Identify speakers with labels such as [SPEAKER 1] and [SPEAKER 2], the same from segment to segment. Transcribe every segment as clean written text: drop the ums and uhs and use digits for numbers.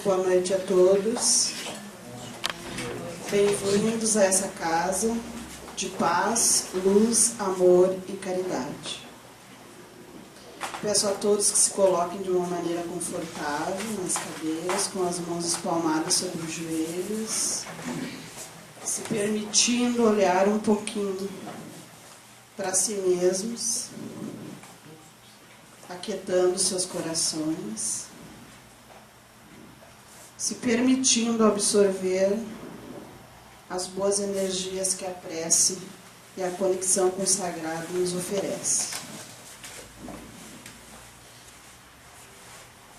[SPEAKER 1] Boa noite a todos. Bem-vindos a essa casa de paz, luz, amor e caridade. Peço a todos que se coloquem de uma maneira confortável nas cadeiras, com as mãos espalmadas sobre os joelhos, se permitindo olhar um pouquinho para si mesmos, aquietando seus corações, se permitindo absorver as boas energias que a prece e a conexão com o sagrado nos oferece.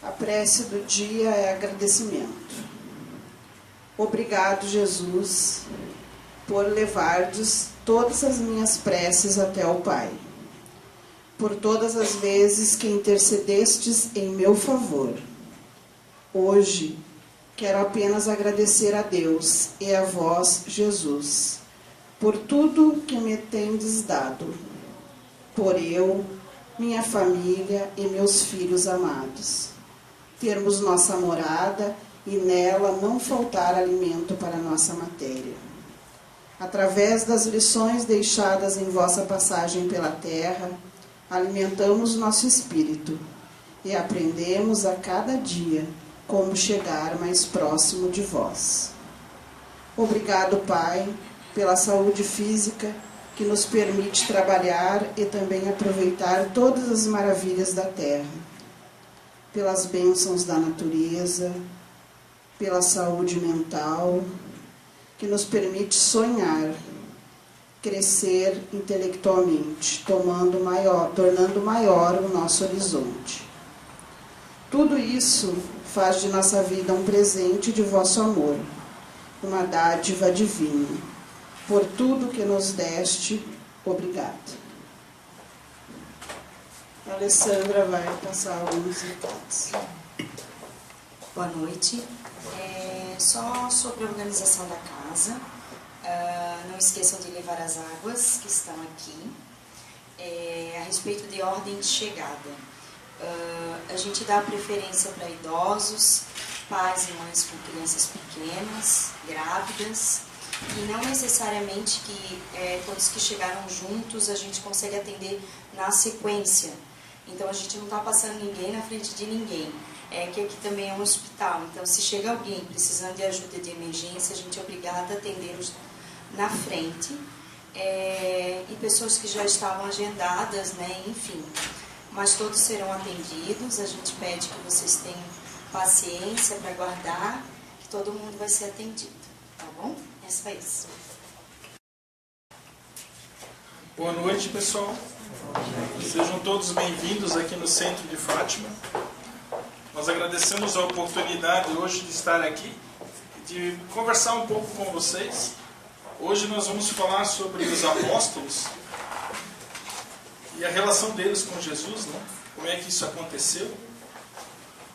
[SPEAKER 1] A prece do dia é agradecimento. Obrigado, Jesus, por levardes todas as minhas preces até o Pai, por todas as vezes que intercedestes em meu favor. Hoje, quero apenas agradecer a Deus e a vós, Jesus, por tudo que me tendes dado, por eu, minha família e meus filhos amados, termos nossa morada e nela não faltar alimento para nossa matéria. Através das lições deixadas em vossa passagem pela terra, alimentamos nosso espírito e aprendemos a cada dia como chegar mais próximo de vós. Obrigado, Pai, pela saúde física que nos permite trabalhar e também aproveitar todas as maravilhas da terra, pelas bênçãos da natureza, pela saúde mental, que nos permite sonhar, crescer intelectualmente, tornando maior o nosso horizonte. Tudo isso faz de nossa vida um presente de vosso amor, uma dádiva divina. Por tudo que nos deste, obrigado. A Alessandra vai passar alguns recados.
[SPEAKER 2] Boa noite. Só sobre a organização da casa. Não esqueçam de levar as águas que estão aqui. A respeito de ordem de chegada. A gente dá preferência para idosos, pais e mães com crianças pequenas, grávidas, e não necessariamente que todos que chegaram juntos a gente consegue atender na sequência. Então a gente não está passando ninguém na frente de ninguém. Que aqui também é um hospital, então se chega alguém precisando de ajuda de emergência, a gente é obrigada a atendê-los na frente, e pessoas que já estavam agendadas, enfim. Mas todos serão atendidos, a gente pede que vocês tenham paciência para aguardar, que todo mundo vai ser atendido, tá bom? É só isso.
[SPEAKER 3] Boa noite, pessoal. Sejam todos bem-vindos aqui no Centro de Fátima. Nós agradecemos a oportunidade hoje de estar aqui, de conversar um pouco com vocês. Hoje nós vamos falar sobre os apóstolos e a relação deles com Jesus, como é que isso aconteceu.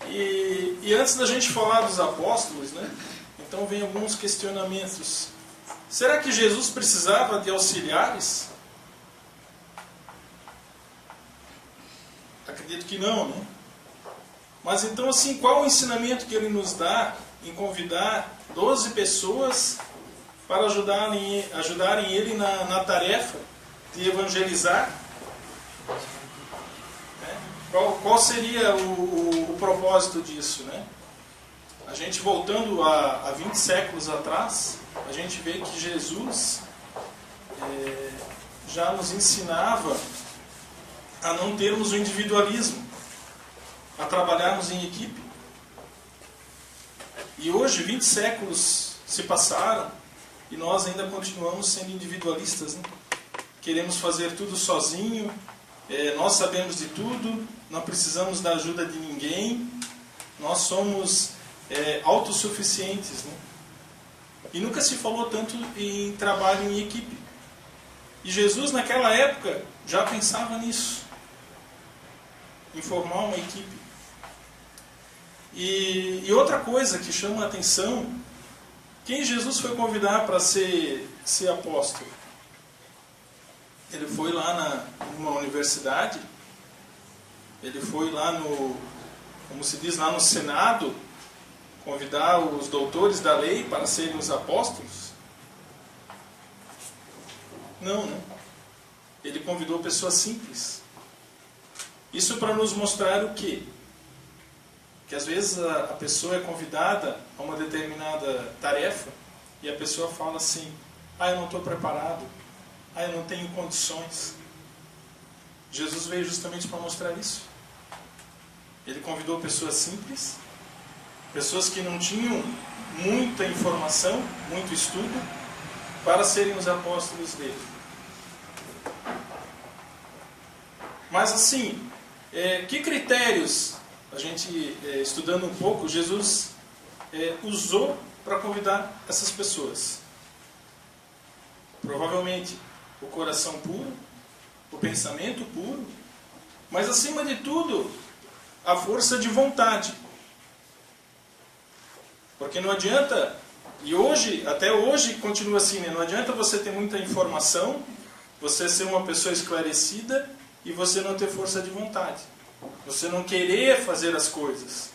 [SPEAKER 3] E antes da gente falar dos apóstolos, então vem alguns questionamentos. Será que Jesus precisava de auxiliares? Acredito que não, Mas então, assim, qual o ensinamento que ele nos dá em convidar 12 pessoas para ajudarem ele na tarefa de evangelizar? Qual seria o propósito disso? A gente, voltando a 20 séculos atrás, a gente vê que Jesus já nos ensinava a não termos o individualismo, a trabalharmos em equipe. E hoje, 20 séculos se passaram e nós ainda continuamos sendo individualistas. Queremos fazer tudo sozinho, nós sabemos de tudo, não precisamos da ajuda de ninguém, nós somos autossuficientes. E nunca se falou tanto em trabalho em equipe. E Jesus, naquela época, já pensava nisso, em formar uma equipe. E outra coisa que chama a atenção, quem Jesus foi convidar para ser apóstolo? Ele foi lá numa universidade, ele foi lá como se diz, lá no Senado, Convidar os doutores da lei para serem os apóstolos? Não, né? Ele convidou pessoas simples. Isso para nos mostrar o quê? Que às vezes a pessoa é convidada a uma determinada tarefa e a pessoa fala assim: eu não estou preparado, eu não tenho condições. Jesus veio justamente para mostrar isso. Ele convidou pessoas simples, pessoas que não tinham muita informação, muito estudo, para serem os apóstolos dele. Mas assim, que critérios, a gente estudando um pouco, Jesus usou para convidar essas pessoas? Provavelmente o coração puro, o pensamento puro, mas acima de tudo, a força de vontade. Porque não adianta, e hoje, até hoje continua assim, né? Não adianta você ter muita informação, você ser uma pessoa esclarecida e você não ter força de vontade. Você não querer fazer as coisas.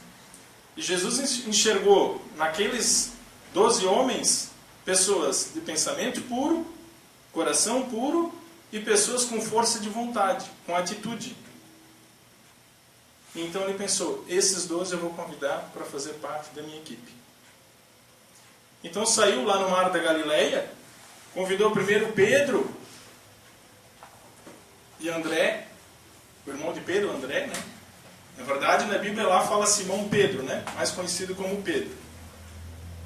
[SPEAKER 3] E Jesus enxergou naqueles 12 homens pessoas de pensamento puro, coração puro e pessoas com força de vontade, com atitude. Então ele pensou: esses 12 eu vou convidar para fazer parte da minha equipe. Então saiu lá no Mar da Galileia, convidou primeiro Pedro e André, o irmão de Pedro, André, né? Na verdade, na Bíblia lá fala Simão Pedro, né? Mais conhecido como Pedro.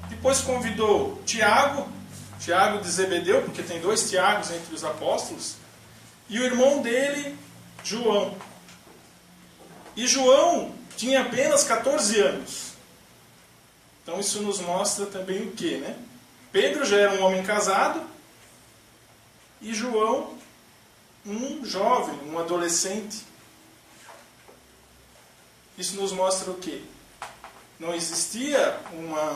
[SPEAKER 3] Depois convidou Tiago de Zebedeu, porque tem 2 Tiagos entre os apóstolos, e o irmão dele, João. E João tinha apenas 14 anos. Então isso nos mostra também o quê, né? Pedro já era um homem casado, e João, um jovem, um adolescente. Isso nos mostra o quê? Não existia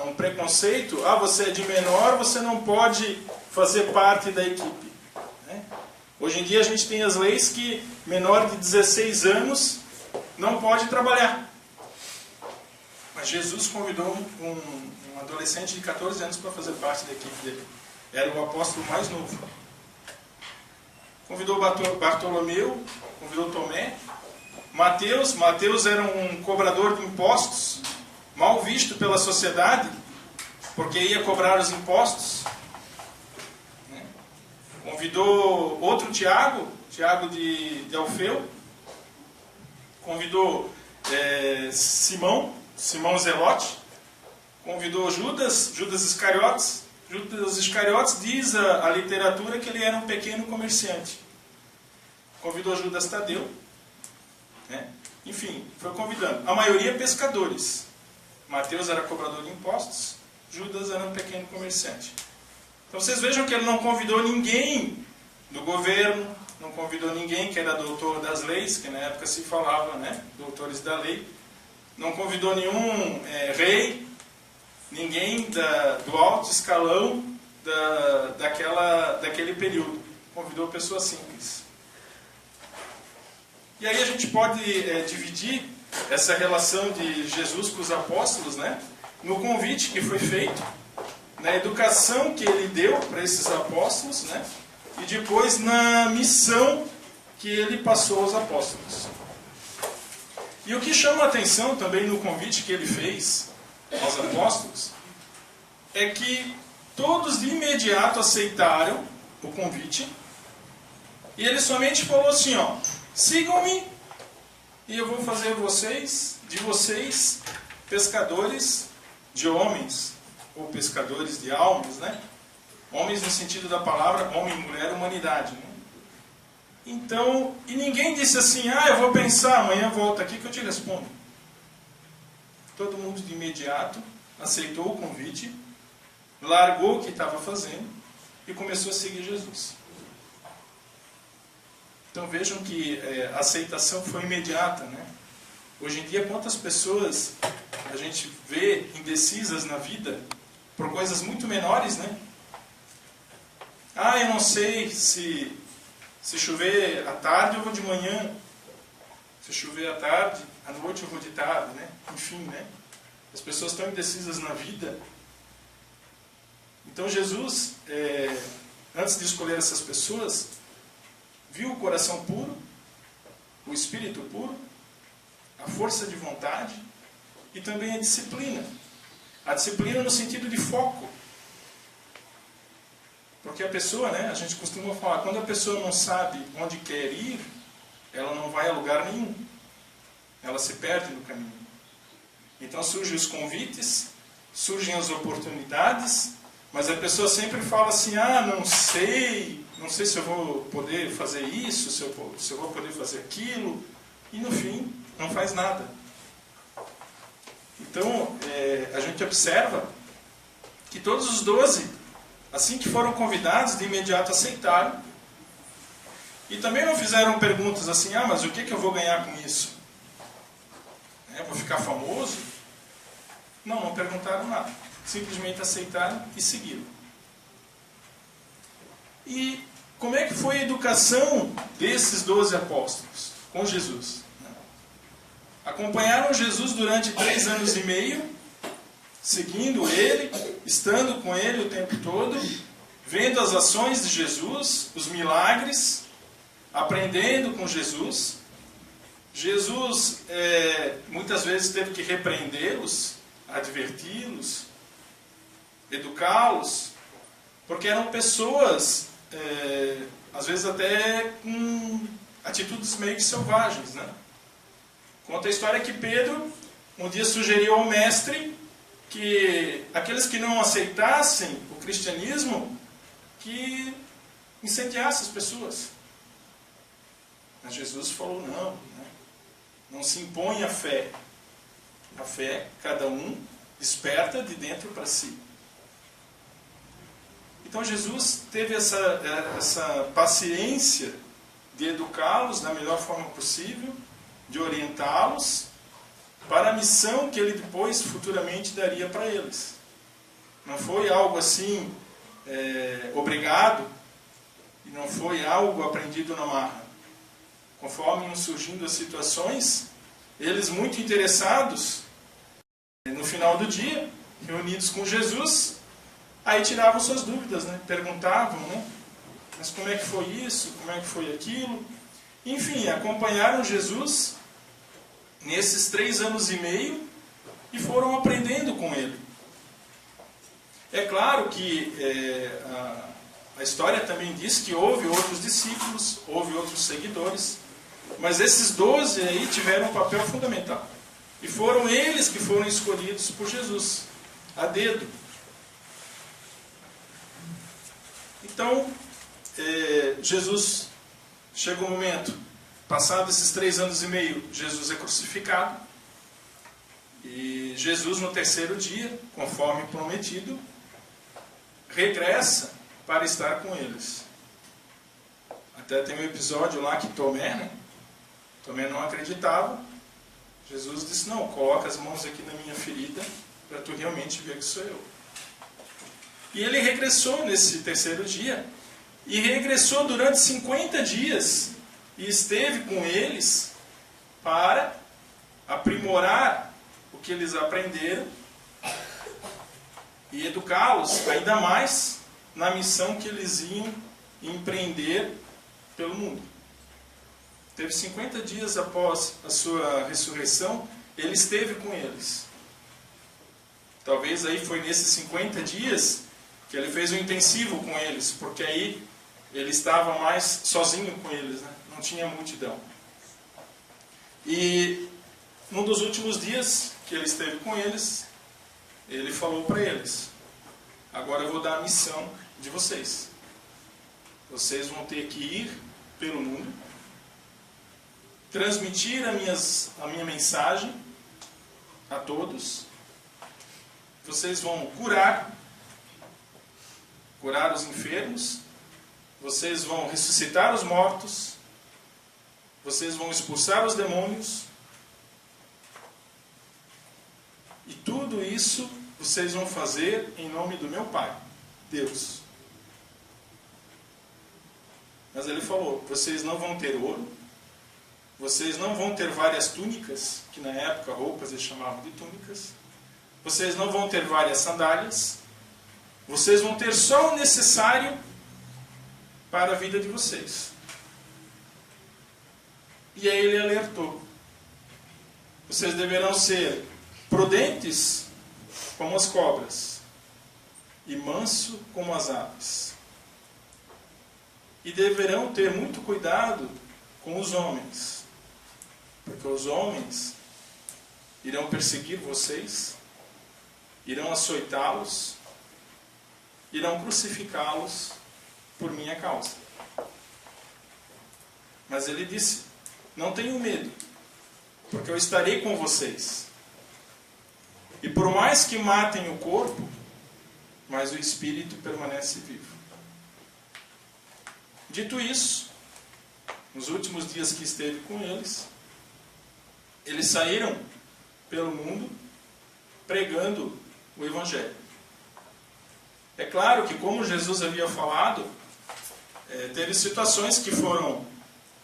[SPEAKER 3] um preconceito: você é de menor, você não pode fazer parte da equipe. Né? Hoje em dia a gente tem as leis que menor de 16 anos não pode trabalhar. Mas Jesus convidou um adolescente de 14 anos para fazer parte da equipe dele. Era o apóstolo mais novo. Convidou Bartolomeu, convidou Tomé. Mateus era um cobrador de impostos, mal visto pela sociedade, porque ia cobrar os impostos. Convidou outro Tiago de Alfeu. Convidou Simão Zelote. Convidou Judas Iscariotes. Judas Iscariotes diz a literatura que ele era um pequeno comerciante. Convidou Judas Tadeu. Enfim, foi convidando. A maioria pescadores. Mateus era cobrador de impostos, Judas era um pequeno comerciante. Então vocês vejam que ele não convidou ninguém do governo, não convidou ninguém que era doutor das leis, que na época se falava, né, doutores da lei. Não convidou nenhum rei, ninguém do alto escalão daquele período. Convidou pessoas simples. E aí a gente pode dividir essa relação de Jesus com os apóstolos, né, no convite que foi feito, na educação que ele deu para esses apóstolos, né, e depois na missão que ele passou aos apóstolos. E o que chama a atenção também no convite que ele fez aos apóstolos é que todos de imediato aceitaram o convite e ele somente falou assim: sigam-me e eu vou fazer de vocês pescadores de homens, ou pescadores de almas, né? Homens no sentido da palavra homem, mulher, humanidade, né? Então, e ninguém disse assim: eu vou pensar, amanhã volta aqui que eu te respondo. Todo mundo de imediato aceitou o convite, largou o que estava fazendo e começou a seguir Jesus. Então vejam que a aceitação foi imediata, né? Hoje em dia, quantas pessoas a gente vê indecisas na vida por coisas muito menores, né? Eu não sei se chover à tarde eu vou de manhã, se chover à tarde, à noite eu vou de tarde, né? Enfim, né? As pessoas estão indecisas na vida. Então Jesus, antes de escolher essas pessoas, viu o coração puro, o espírito puro, a força de vontade e também a disciplina. A disciplina no sentido de foco. Porque a pessoa, a gente costuma falar, quando a pessoa não sabe onde quer ir, ela não vai a lugar nenhum. Ela se perde no caminho. Então surgem os convites, surgem as oportunidades, mas a pessoa sempre fala assim, não sei se eu vou poder fazer isso, se eu vou poder fazer aquilo, e no fim não faz nada. Então a gente observa que todos os 12, assim que foram convidados, de imediato aceitaram, e também não fizeram perguntas assim, mas o que eu vou ganhar com isso? Vou ficar famoso? Não perguntaram nada. Simplesmente aceitaram e seguiram. E como é que foi a educação desses 12 apóstolos com Jesus? Acompanharam Jesus durante 3 anos e meio, seguindo Ele, estando com Ele o tempo todo, vendo as ações de Jesus, os milagres, aprendendo com Jesus. Jesus muitas vezes teve que repreendê-los, adverti-los, educá-los, porque eram pessoas, às vezes até com atitudes meio que selvagens, Conta a história que Pedro um dia sugeriu ao mestre que aqueles que não aceitassem o cristianismo, que incendiassem as pessoas. Mas Jesus falou, não se impõe a fé. A fé, cada um desperta de dentro para si. Então Jesus teve essa paciência de educá-los da melhor forma possível, de orientá-los para a missão que Ele depois, futuramente, daria para eles. Não foi algo assim, obrigado, e não foi algo aprendido na marra. Conforme iam surgindo as situações, eles muito interessados, no final do dia, reunidos com Jesus, aí tiravam suas dúvidas, perguntavam, mas como é que foi isso, como é que foi aquilo? Enfim, acompanharam Jesus nesses 3 anos e meio e foram aprendendo com Ele. É claro que a história também diz que houve outros discípulos, houve outros seguidores, mas esses 12 aí tiveram um papel fundamental. E foram eles que foram escolhidos por Jesus, a dedo. Então, Jesus, chega um momento, passado esses 3 anos e meio, Jesus é crucificado. E Jesus, no 3º dia, conforme prometido, regressa para estar com eles. Até tem um episódio lá que Tomé não acreditava. Jesus disse, não, coloca as mãos aqui na minha ferida, para tu realmente ver que sou eu. E ele regressou nesse 3º dia, e regressou durante 50 dias, e esteve com eles para aprimorar o que eles aprenderam e educá-los ainda mais na missão que eles iam empreender pelo mundo. Teve 50 dias após a sua ressurreição, ele esteve com eles. Talvez aí foi nesses 50 dias que ele fez um intensivo com eles, porque aí ele estava mais sozinho com eles, não tinha multidão. E num dos últimos dias que ele esteve com eles, ele falou para eles, agora eu vou dar a missão de vocês. Vocês vão ter que ir pelo mundo, transmitir a minha mensagem a todos. Vocês vão curar os enfermos, vocês vão ressuscitar os mortos, vocês vão expulsar os demônios, e tudo isso vocês vão fazer em nome do meu Pai, Deus. Mas ele falou, vocês não vão ter ouro, vocês não vão ter várias túnicas, que na época roupas eles chamavam de túnicas, vocês não vão ter várias sandálias, vocês vão ter só o necessário para a vida de vocês. E aí ele alertou: vocês deverão ser prudentes como as cobras e manso como as aves. E deverão ter muito cuidado com os homens, porque os homens irão perseguir vocês, irão açoitá-los, irão crucificá-los por minha causa. Mas ele disse: não tenham medo, porque eu estarei com vocês. E por mais que matem o corpo, mas o espírito permanece vivo. Dito isso, nos últimos dias que esteve com eles, eles saíram pelo mundo pregando o Evangelho. É claro que, como Jesus havia falado, teve situações que foram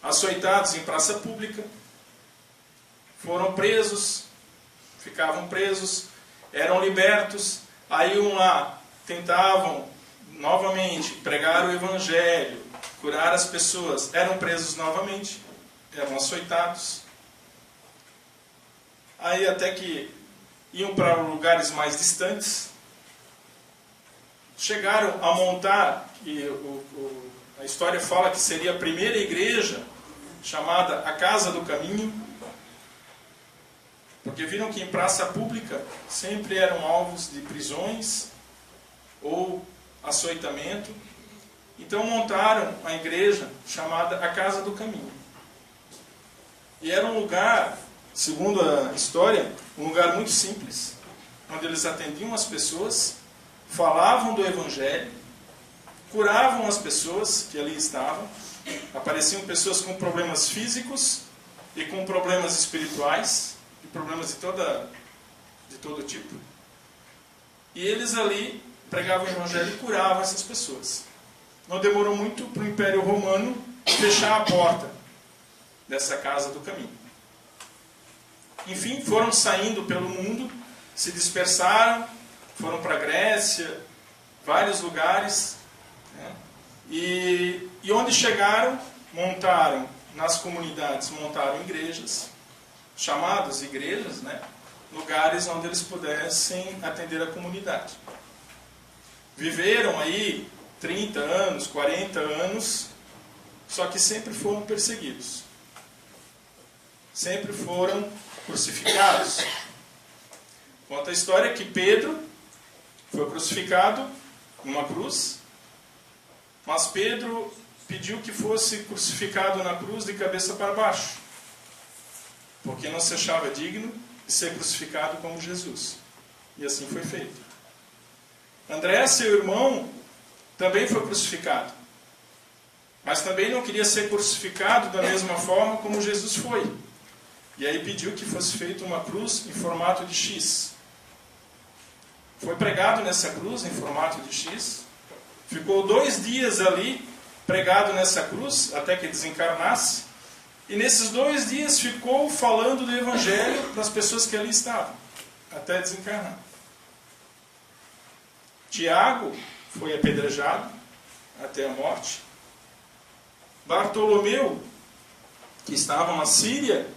[SPEAKER 3] açoitados em praça pública, foram presos, ficavam presos, eram libertos, aí iam lá, tentavam novamente pregar o Evangelho, curar as pessoas, eram presos novamente, eram açoitados. Aí até que iam para lugares mais distantes, chegaram a montar, e a história fala que seria a primeira igreja, chamada a Casa do Caminho, porque viram que em praça pública sempre eram alvos de prisões ou açoitamento. Então montaram a igreja chamada a Casa do Caminho. E era um lugar, segundo a história, um lugar muito simples, onde eles atendiam as pessoas, falavam do Evangelho, curavam as pessoas que ali estavam. Apareciam pessoas com problemas físicos e com problemas espirituais, e problemas de todo tipo. E eles ali pregavam o Evangelho e curavam essas pessoas. Não demorou muito para o Império Romano fechar a porta dessa Casa do Caminho. Enfim, foram saindo pelo mundo, se dispersaram, foram para a Grécia, vários lugares, né? E onde chegaram, montaram nas comunidades, montaram igrejas, chamadas igrejas, né? Lugares onde eles pudessem atender a comunidade. Viveram aí 30 anos, 40 anos, só que sempre foram perseguidos. Sempre foram crucificados. Conta a história que Pedro foi crucificado numa cruz, mas Pedro pediu que fosse crucificado na cruz de cabeça para baixo, porque não se achava digno de ser crucificado como Jesus. E assim foi feito. André, seu irmão, também foi crucificado, mas também não queria ser crucificado da mesma forma como Jesus foi. E aí pediu que fosse feita uma cruz em formato de X. Foi pregado nessa cruz em formato de X, ficou 2 dias ali pregado nessa cruz até que desencarnasse, e nesses 2 dias ficou falando do Evangelho para as pessoas que ali estavam, até desencarnar. Tiago foi apedrejado até a morte. Bartolomeu, que estava na Síria,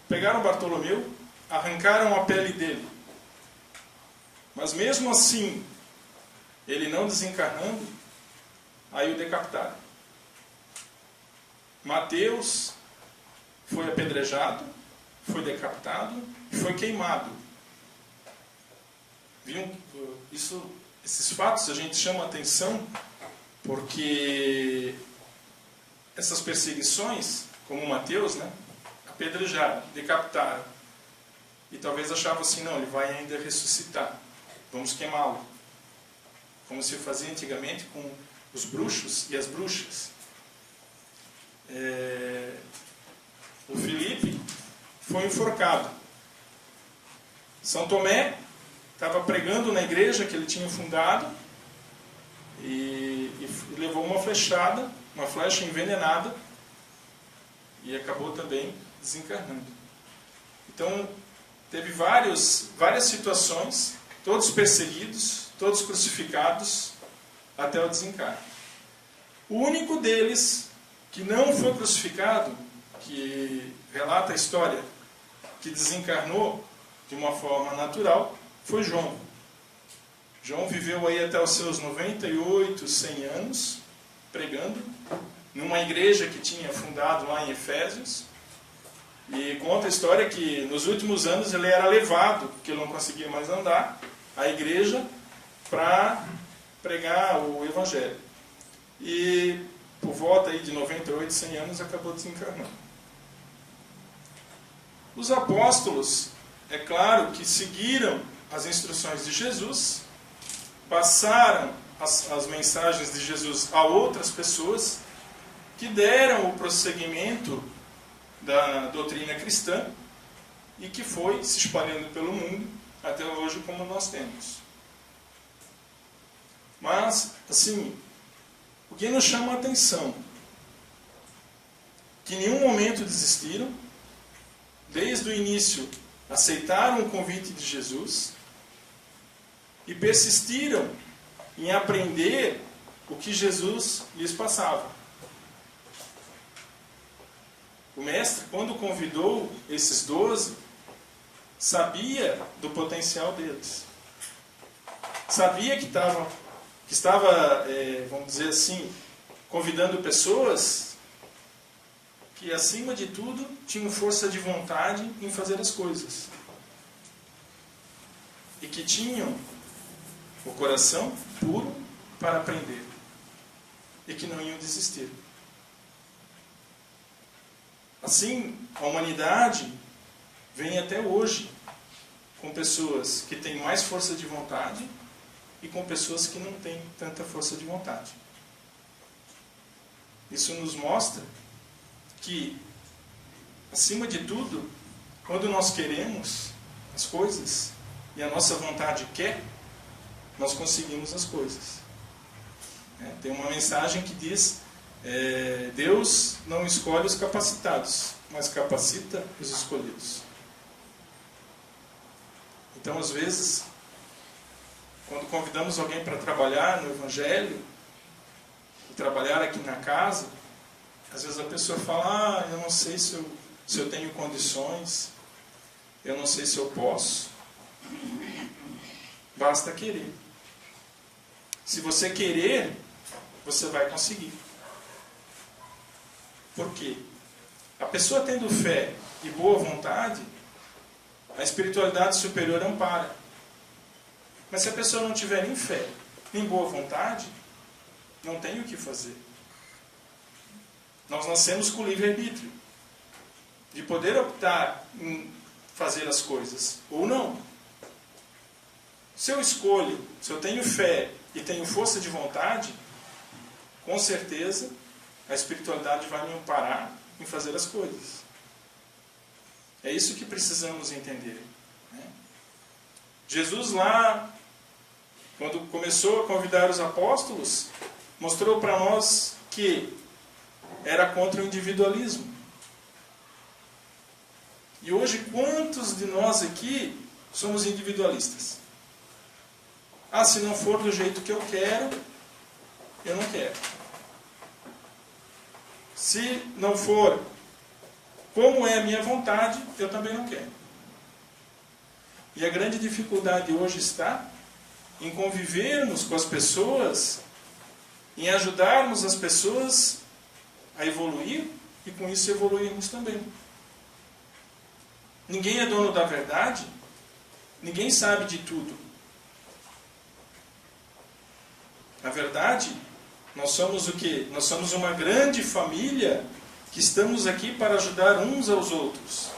[SPEAKER 3] pegaram Bartolomeu, arrancaram a pele dele. Mas mesmo assim, ele não desencarnando, aí o decapitaram. Mateus foi apedrejado, foi decapitado e foi queimado. Viam? Esses fatos a gente chama a atenção porque essas perseguições, como Mateus, né, apedrejaram, decapitaram. E talvez achavam assim, não, ele vai ainda ressuscitar. Vamos queimá-lo. Como se fazia antigamente com os bruxos e as bruxas. O Filipe foi enforcado. São Tomé estava pregando na igreja que ele tinha fundado e levou uma flecha envenenada, e acabou também desencarnando. Então, teve várias situações, todos perseguidos, todos crucificados, até o desencarne. O único deles que não foi crucificado, que relata a história, que desencarnou de uma forma natural, foi João. João viveu aí até os seus 98, 100 anos, pregando, numa igreja que tinha fundado lá em Efésios. E conta a história que nos últimos anos ele era levado, porque ele não conseguia mais andar, à igreja para pregar o Evangelho. E por volta aí de 98, 100 anos acabou desencarnando. Os apóstolos, é claro que seguiram as instruções de Jesus, passaram as mensagens de Jesus a outras pessoas que deram o prosseguimento da doutrina cristã e que foi se espalhando pelo mundo até hoje como nós temos. Mas, assim, o que nos chama a atenção, que em nenhum momento desistiram, desde o início aceitaram o convite de Jesus e persistiram em aprender o que Jesus lhes passava. O mestre, quando convidou esses 12, sabia do potencial deles. Sabia que estava, vamos dizer assim, convidando pessoas que, acima de tudo, tinham força de vontade em fazer as coisas. E que tinham o coração puro para aprender. E que não iam desistir. Assim, a humanidade vem até hoje com pessoas que têm mais força de vontade e com pessoas que não têm tanta força de vontade. Isso nos mostra que, acima de tudo, quando nós queremos as coisas e a nossa vontade quer, nós conseguimos as coisas. Tem uma mensagem que diz: Deus não escolhe os capacitados, mas capacita os escolhidos. Então, às vezes, quando convidamos alguém para trabalhar no Evangelho, trabalhar aqui na casa, às vezes a pessoa fala: eu não sei se eu tenho condições, eu não sei se eu posso. Basta querer. Se você querer, você vai conseguir. Por quê? A pessoa tendo fé e boa vontade, a espiritualidade superior ampara. Mas se a pessoa não tiver nem fé, nem boa vontade, não tem o que fazer. Nós nascemos com o livre-arbítrio, de poder optar em fazer as coisas, ou não. Se eu escolho, se eu tenho fé e tenho força de vontade, com certeza a espiritualidade vai me amparar em fazer as coisas. É isso que precisamos entender. Jesus lá, quando começou a convidar os apóstolos, mostrou para nós que era contra o individualismo. E hoje, quantos de nós aqui somos individualistas? Se não for do jeito que eu quero, eu não quero. Se não for como é a minha vontade, eu também não quero. E a grande dificuldade hoje está em convivermos com as pessoas, em ajudarmos as pessoas a evoluir e com isso evoluirmos também. Ninguém é dono da verdade, ninguém sabe de tudo. Na verdade, nós somos o quê? Nós somos uma grande família que estamos aqui para ajudar uns aos outros.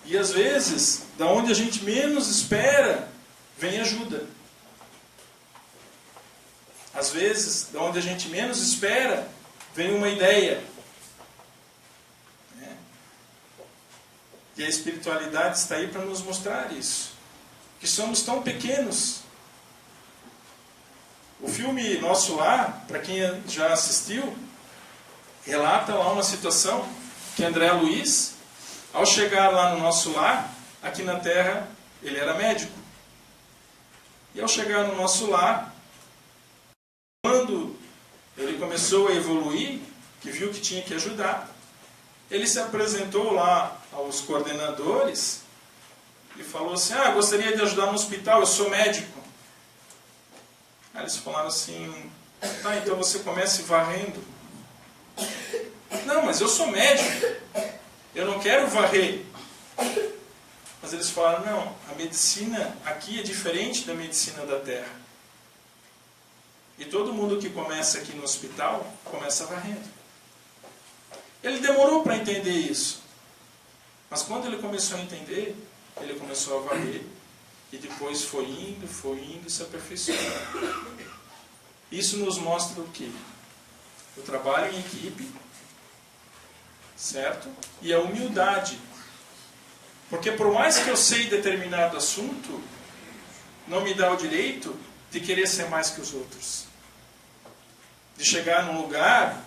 [SPEAKER 3] E às vezes, da onde a gente menos espera, vem ajuda. Às vezes, da onde a gente menos espera, vem uma ideia. E a espiritualidade está aí para nos mostrar isso. Que somos tão pequenos. O filme Nosso Lar, para quem já assistiu, relata lá uma situação que André Luiz, Ao chegar lá no nosso lar, aqui na terra, ele era médico. E ao chegar no nosso lar, quando ele começou a evoluir, que viu que tinha que ajudar, ele se apresentou lá aos coordenadores e falou assim: gostaria de ajudar no hospital, eu sou médico. Aí eles falaram assim: tá, então você comece varrendo. Não, mas eu sou médico, eu não quero varrer. Mas eles falaram: não, a medicina aqui é diferente da medicina da terra. E todo mundo que começa aqui no hospital, começa varrendo. Ele demorou para entender isso. Mas quando ele começou a entender, ele começou a varrer. E depois foi indo, se aperfeiçoando. Isso nos mostra o quê? O trabalho em equipe, certo? E a humildade. Porque por mais que eu sei determinado assunto, não me dá o direito de querer ser mais que os outros. De chegar num lugar,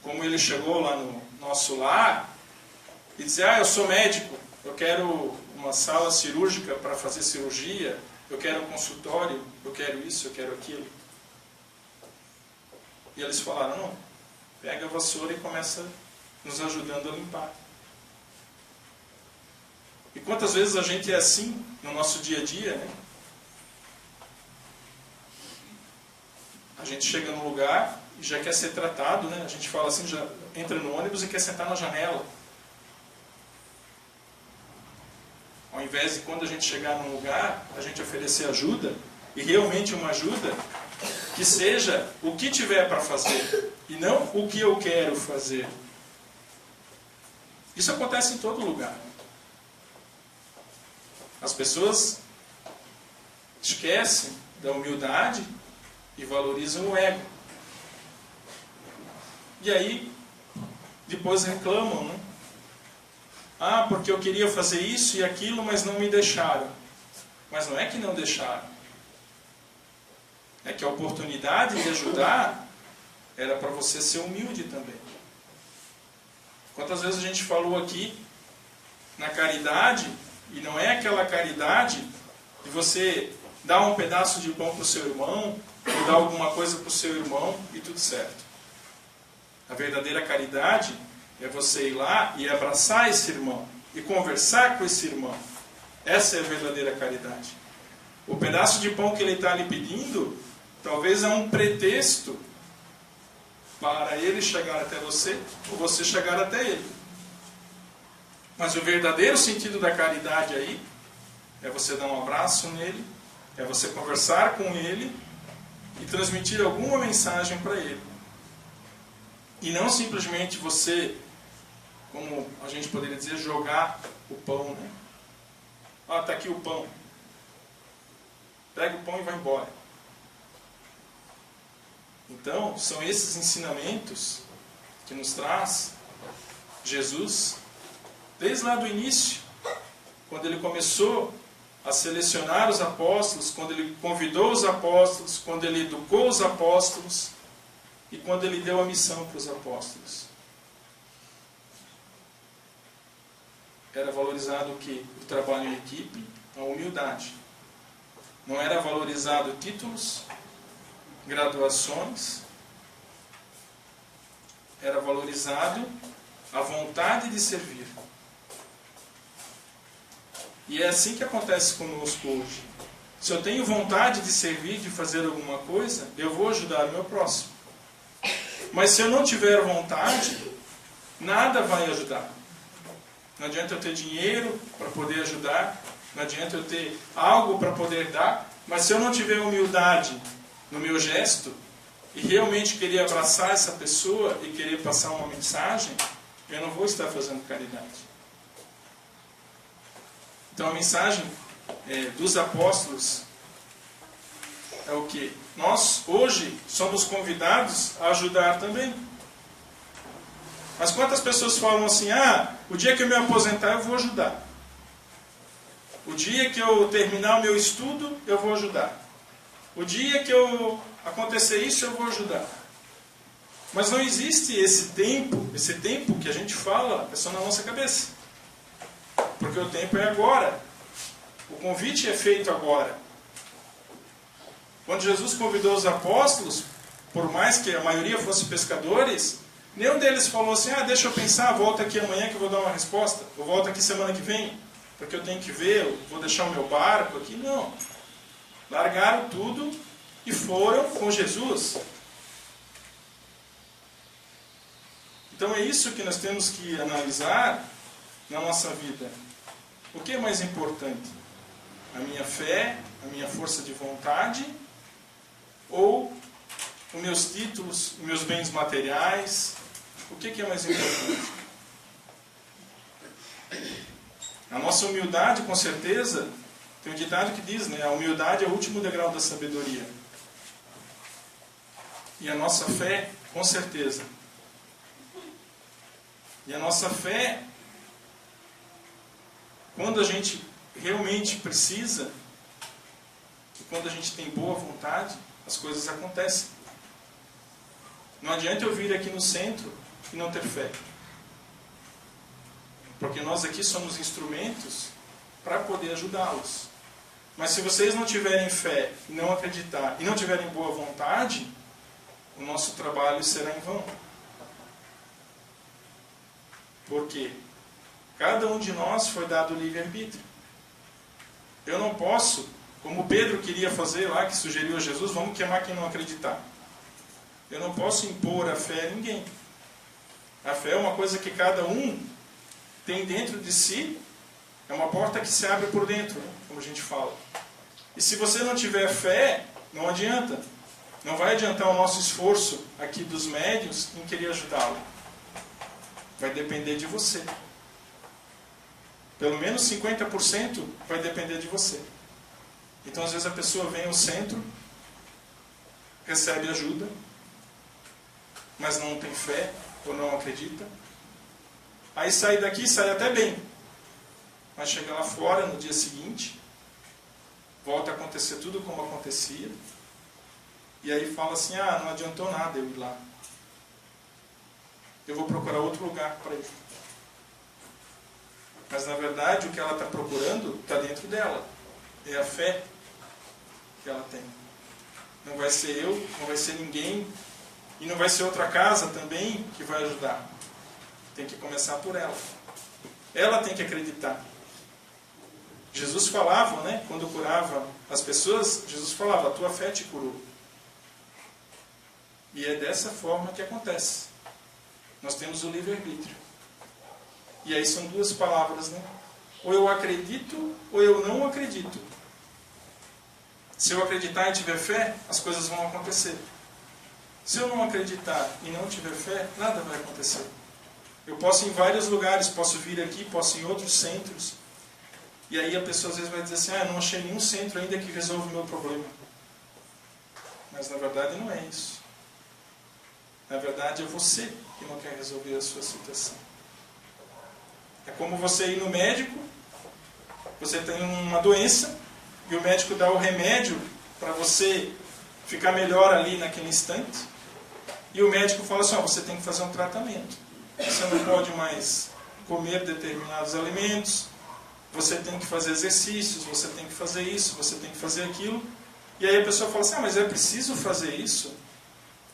[SPEAKER 3] como ele chegou lá no nosso lar, e dizer: eu sou médico, eu quero uma sala cirúrgica para fazer cirurgia, eu quero um consultório, eu quero isso, eu quero aquilo. E eles falaram: não, pega a vassoura e começa nos ajudando a limpar. E quantas vezes a gente é assim no nosso dia a dia, né? A gente chega num lugar e já quer ser tratado, né? A gente fala assim, já entra no ônibus e quer sentar na janela. Ao invés de, quando a gente chegar num lugar, a gente oferecer ajuda, e realmente uma ajuda que seja o que tiver para fazer, e não o que eu quero fazer. Isso acontece em todo lugar. As pessoas esquecem da humildade e valorizam o ego. E aí, depois reclamam, né? Porque eu queria fazer isso e aquilo, mas não me deixaram. Mas não é que não deixaram. É que a oportunidade de ajudar era para você ser humilde também. Quantas vezes a gente falou aqui na caridade, e não é aquela caridade de você dar um pedaço de pão para o seu irmão, ou dar alguma coisa para o seu irmão e tudo certo. A verdadeira caridade é você ir lá e abraçar esse irmão, e conversar com esse irmão. Essa é a verdadeira caridade. O pedaço de pão que ele está lhe pedindo, talvez é um pretexto para ele chegar até você, ou você chegar até ele. Mas o verdadeiro sentido da caridade aí, é você dar um abraço nele, é você conversar com ele, e transmitir alguma mensagem para ele. E não simplesmente você, como a gente poderia dizer, jogar o pão, né? Está aqui o pão. Pega o pão e vai embora. Então, são esses ensinamentos que nos traz Jesus, desde lá do início, quando ele começou a selecionar os apóstolos, quando ele convidou os apóstolos, quando ele educou os apóstolos e quando ele deu a missão para os apóstolos. Era valorizado o quê? O trabalho em equipe, a humildade. Não era valorizado títulos, graduações. Era valorizado a vontade de servir. E é assim que acontece conosco hoje. Se eu tenho vontade de servir, de fazer alguma coisa, eu vou ajudar o meu próximo. Mas se eu não tiver vontade, nada vai ajudar. Não adianta eu ter dinheiro para poder ajudar, não adianta eu ter algo para poder dar, mas se eu não tiver humildade no meu gesto, e realmente querer abraçar essa pessoa e querer passar uma mensagem, eu não vou estar fazendo caridade. Então a mensagem dos apóstolos é o que? Nós hoje somos convidados a ajudar também. Mas quantas pessoas falam assim: o dia que eu me aposentar eu vou ajudar. O dia que eu terminar o meu estudo eu vou ajudar. O dia que eu acontecer isso eu vou ajudar. Mas não existe esse tempo que a gente fala, é só na nossa cabeça. porque o tempo é agora. O convite é feito agora. Quando Jesus convidou os apóstolos, por mais que a maioria fosse pescadores, nenhum deles falou assim, deixa eu pensar, volta aqui amanhã que eu vou dar uma resposta, ou volta aqui semana que vem, porque eu tenho que ver, eu vou deixar o meu barco aqui. Não. Largaram tudo e foram com Jesus. Então é isso que nós temos que analisar na nossa vida. O que é mais importante? A minha fé, a minha força de vontade, ou os meus títulos, os meus bens materiais? O que é mais importante? A nossa humildade, com certeza, tem um ditado que diz, né? A humildade é o último degrau da sabedoria. E a nossa fé, com certeza. E a nossa fé, quando a gente realmente precisa, e quando a gente tem boa vontade, as coisas acontecem. Não adianta eu vir aqui no centro e não ter fé. Porque nós aqui somos instrumentos para poder ajudá-los. Mas se vocês não tiverem fé, e não acreditar, e não tiverem boa vontade, o nosso trabalho será em vão. Porque cada um de nós foi dado o livre-arbítrio. Eu não posso, como Pedro queria fazer lá, que sugeriu a Jesus, vamos queimar quem não acreditar. Eu não posso impor a fé a ninguém. A fé é uma coisa que cada um tem dentro de si, é uma porta que se abre por dentro, né? Como a gente fala. E se você não tiver fé, não adianta. Não vai adiantar o nosso esforço aqui dos médiuns em querer ajudá-lo. Vai depender de você. Pelo menos 50% vai depender de você. Então, às vezes, a pessoa vem ao centro, recebe ajuda, mas não tem fé ou não acredita. Aí sai daqui, sai até bem. Mas chega lá fora, no dia seguinte, volta a acontecer tudo como acontecia. E aí fala assim, não adiantou nada eu ir lá. Eu vou procurar outro lugar para ir. Mas, na verdade, o que ela está procurando está dentro dela. É a fé que ela tem. Não vai ser eu, não vai ser ninguém, e não vai ser outra casa também que vai ajudar. Tem que começar por ela. Ela tem que acreditar. Jesus falava, né, quando curava as pessoas, Jesus falava, a tua fé te curou. E é dessa forma que acontece. Nós temos o livre-arbítrio. E aí são duas palavras, né? Ou eu acredito, ou eu não acredito. Se eu acreditar e tiver fé, as coisas vão acontecer. Se eu não acreditar e não tiver fé, nada vai acontecer. Eu posso ir em vários lugares, posso vir aqui, posso ir em outros centros. E aí a pessoa às vezes vai dizer assim, eu não achei nenhum centro ainda que resolva o meu problema. Mas na verdade não é isso. Na verdade é você que não quer resolver a sua situação. É como você ir no médico, você tem uma doença, e o médico dá o remédio para você ficar melhor ali naquele instante, e o médico fala assim, você tem que fazer um tratamento. Você não pode mais comer determinados alimentos, você tem que fazer exercícios, você tem que fazer isso, você tem que fazer aquilo. E aí a pessoa fala assim, mas é preciso fazer isso?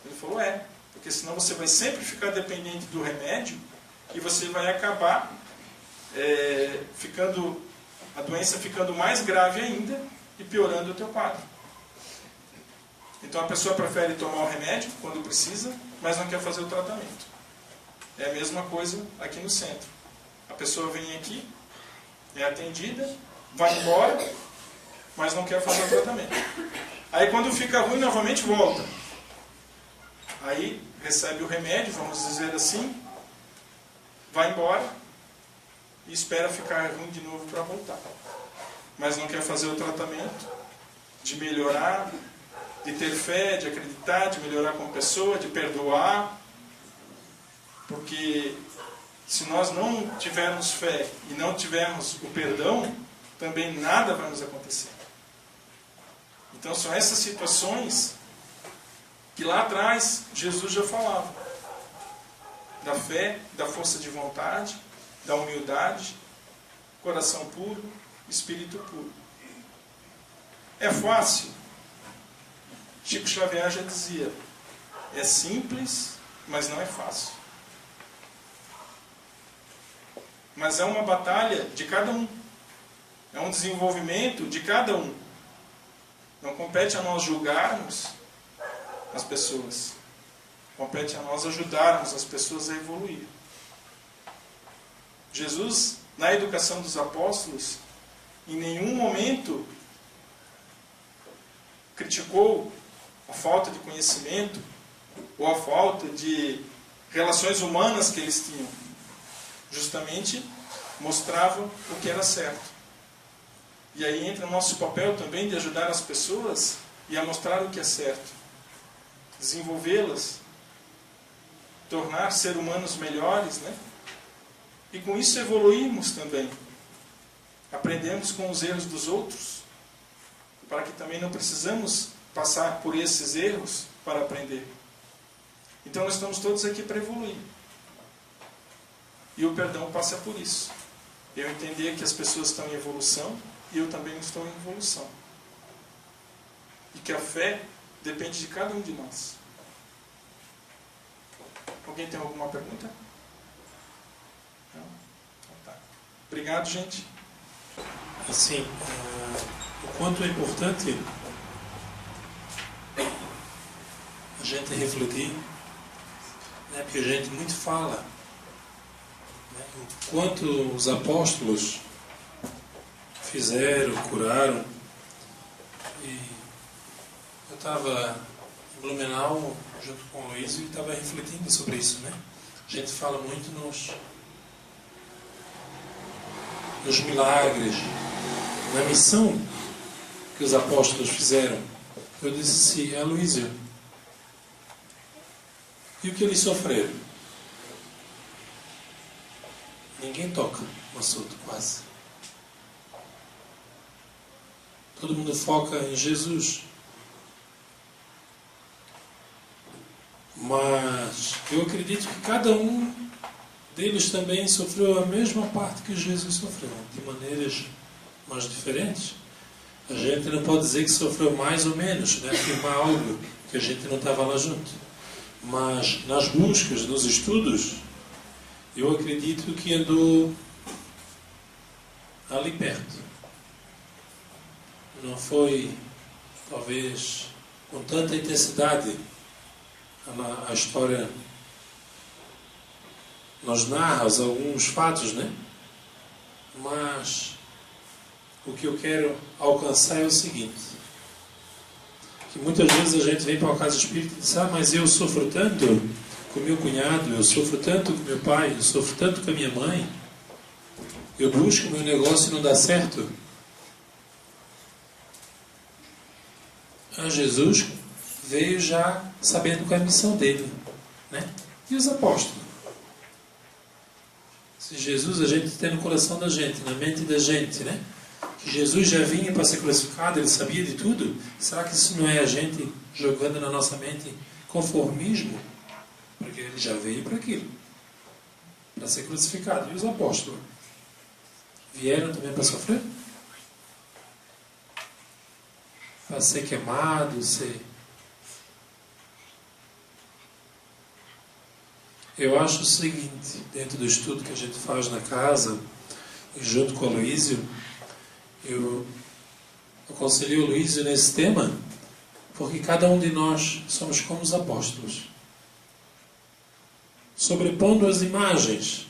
[SPEAKER 3] Ele falou, porque senão você vai sempre ficar dependente do remédio e você vai acabar a doença ficando mais grave ainda e piorando o teu quadro. Então a pessoa prefere tomar o remédio quando precisa, mas não quer fazer o tratamento. É a mesma coisa aqui no centro. A pessoa vem aqui, é atendida, vai embora, mas não quer fazer o tratamento. Aí quando fica ruim, novamente volta. Aí recebe o remédio, vamos dizer assim, vai embora e espera ficar ruim de novo para voltar. Mas não quer fazer o tratamento de melhorar, de ter fé, de acreditar, de melhorar como pessoa, de perdoar. Porque se nós não tivermos fé e não tivermos o perdão, também nada vai nos acontecer. Então são essas situações que lá atrás Jesus já falava. Da fé, da força de vontade, da humildade, coração puro, espírito puro. É fácil? Chico Xavier já dizia, é simples, mas não é fácil. Mas é uma batalha de cada um. É um desenvolvimento de cada um. Não compete a nós julgarmos as pessoas. Compete a nós ajudarmos as pessoas a evoluir. Jesus, na educação dos apóstolos, em nenhum momento criticou a falta de conhecimento ou a falta de relações humanas que eles tinham. Justamente mostrava o que era certo. E aí entra o nosso papel também de ajudar as pessoas e a mostrar o que é certo. Desenvolvê-las, tornar seres humanos melhores, né? E com isso evoluímos também. Aprendemos com os erros dos outros, para que também não precisamos passar por esses erros para aprender. Então nós estamos todos aqui para evoluir. E o perdão passa por isso. Eu entender que as pessoas estão em evolução e eu também estou em evolução. E que a fé depende de cada um de nós. Alguém tem alguma pergunta? Não? Então tá. Obrigado, gente.
[SPEAKER 4] Assim, o quanto é importante a gente refletir, né? Porque a gente muito fala, né? O quanto os apóstolos fizeram, curaram. E eu estava em Blumenau junto com o Luiz e estava refletindo sobre isso, né? A gente fala muito nos milagres, na missão que os apóstolos fizeram. Eu disse assim, Luísio, e o que eles sofreram? Ninguém toca no assunto, quase. Todo mundo foca em Jesus. Mas eu acredito que cada um deles também sofreu a mesma parte que Jesus sofreu, de maneiras mais diferentes. A gente não pode dizer que sofreu mais ou menos, né? Afirmar algo que a gente não estava lá junto. Mas nas buscas, nos estudos, eu acredito que andou ali perto. Não foi, talvez, com tanta intensidade. A história nos narra alguns fatos, né? Mas o que eu quero alcançar é o seguinte, que muitas vezes a gente vem para uma casa espírita e diz, mas eu sofro tanto com meu cunhado, eu sofro tanto com meu pai, eu sofro tanto com a minha mãe, eu busco meu negócio e não dá certo. Jesus veio já sabendo qual é a missão dele, né? E os apóstolos? Se Jesus a gente tem no coração da gente, na mente da gente, né? Que Jesus já vinha para ser crucificado, ele sabia de tudo. Será que isso não é a gente jogando na nossa mente conformismo? Porque ele já veio para aquilo, para ser crucificado. E os apóstolos vieram também para sofrer? Para ser queimado, ser... Eu acho o seguinte, dentro do estudo que a gente faz na casa, e junto com o Luísio, eu aconselhei o Luísio nesse tema, porque cada um de nós somos como os apóstolos. Sobrepondo as imagens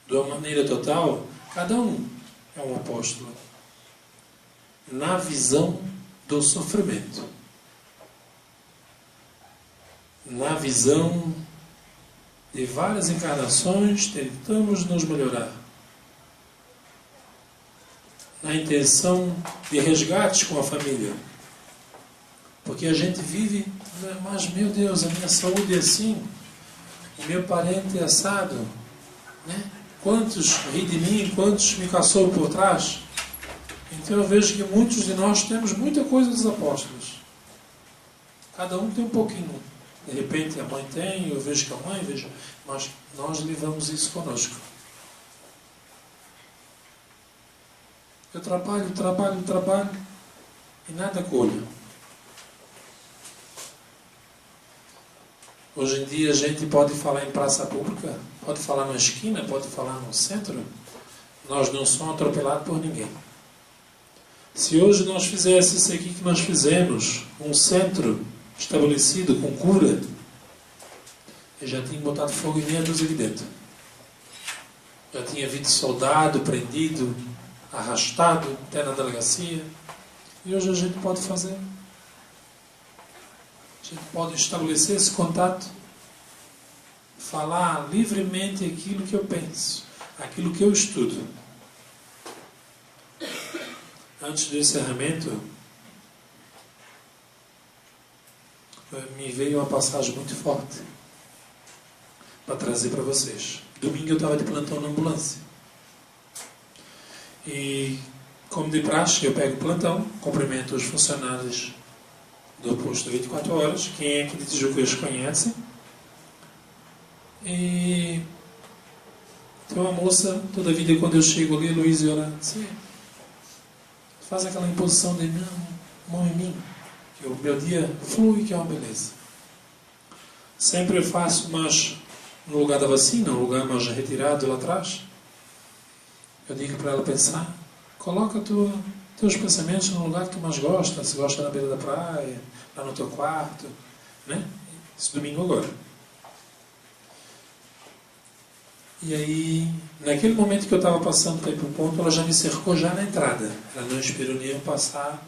[SPEAKER 4] de uma maneira total, cada um é um apóstolo. Na visão do sofrimento. Na visão de várias encarnações, tentamos nos melhorar. Na intenção de resgate com a família. Porque a gente vive, mas meu Deus, a minha saúde é assim, o meu parente é assado, né? Quantos ri de mim, quantos me caçou por trás? Então eu vejo que muitos de nós temos muita coisa dos apóstolos. Cada um tem um pouquinho. De repente a mãe tem, eu vejo que a mãe, vejo, mas nós levamos isso conosco. Eu trabalho e nada colho. Hoje em dia a gente pode falar em praça pública, pode falar na esquina, pode falar no centro. Nós não somos atropelados por ninguém. Se hoje nós fizéssemos isso aqui que nós fizemos, um centro estabelecido com cura, eu já tinha botado fogo em meia dúzia de dentro. Já tinha havido soldado, prendido, arrastado até na delegacia. E hoje a gente pode fazer. A gente pode estabelecer esse contato, falar livremente aquilo que eu penso, aquilo que eu estudo. Antes do encerramento, me veio uma passagem muito forte para trazer para vocês. Domingo eu estava de plantão na ambulância. E, como de praxe, eu pego o plantão, cumprimento os funcionários do posto 24 horas, quem é que de Tijucas conhece. E tem uma moça, toda a vida quando eu chego ali, Luiz, e ela assim, faz aquela imposição de mão em mim, que o meu dia flui, que é uma beleza. Sempre eu faço, mas no lugar da vacina, um lugar mais retirado lá atrás, eu digo para ela pensar, coloca teus pensamentos no lugar que tu mais gosta, se gosta na beira da praia, lá no teu quarto, né? Esse domingo agora. E aí, naquele momento que eu estava passando para ir para o ponto, ela já me cercou já na entrada. Ela não esperou nem eu passar.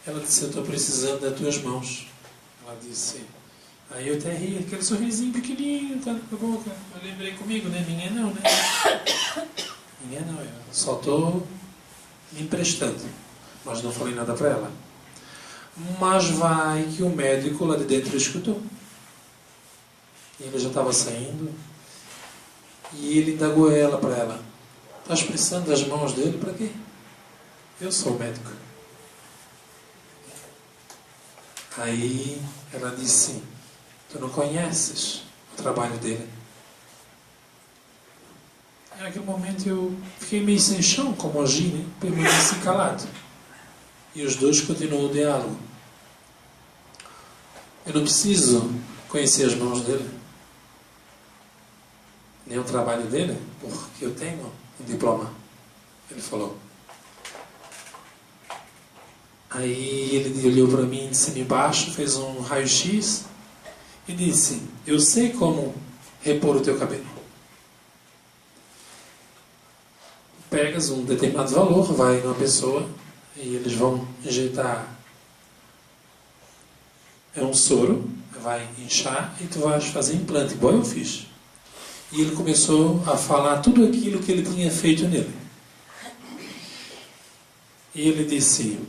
[SPEAKER 4] Ela disse, eu estou precisando das tuas mãos. Ela disse, aí eu até ri, aquele sorrisinho pequenininho, tá na boca. Eu lembrei comigo, né? Minha não, né? Minha não, eu só estou me emprestando. Mas não falei nada para ela. Mas vai que o médico lá de dentro escutou. E ele já estava saindo. E ele indagou ela para ela. Estás precisando das mãos dele para quê? Eu sou o médico. Aí ela disse, tu não conheces o trabalho dele. Naquele momento eu fiquei meio sem chão, como agir, né? Permaneci calado. E os dois continuam o diálogo. Eu não preciso conhecer as mãos dele, nem o trabalho dele, porque eu tenho um diploma. Ele falou. Aí ele olhou para mim de cima e baixo, fez um raio-x e disse, eu sei como repor o teu cabelo. Pegas um determinado valor, vai numa pessoa e eles vão injetar um soro, vai inchar e tu vais fazer implante, igual eu fiz. E ele começou a falar tudo aquilo que ele tinha feito nele. E ele disse,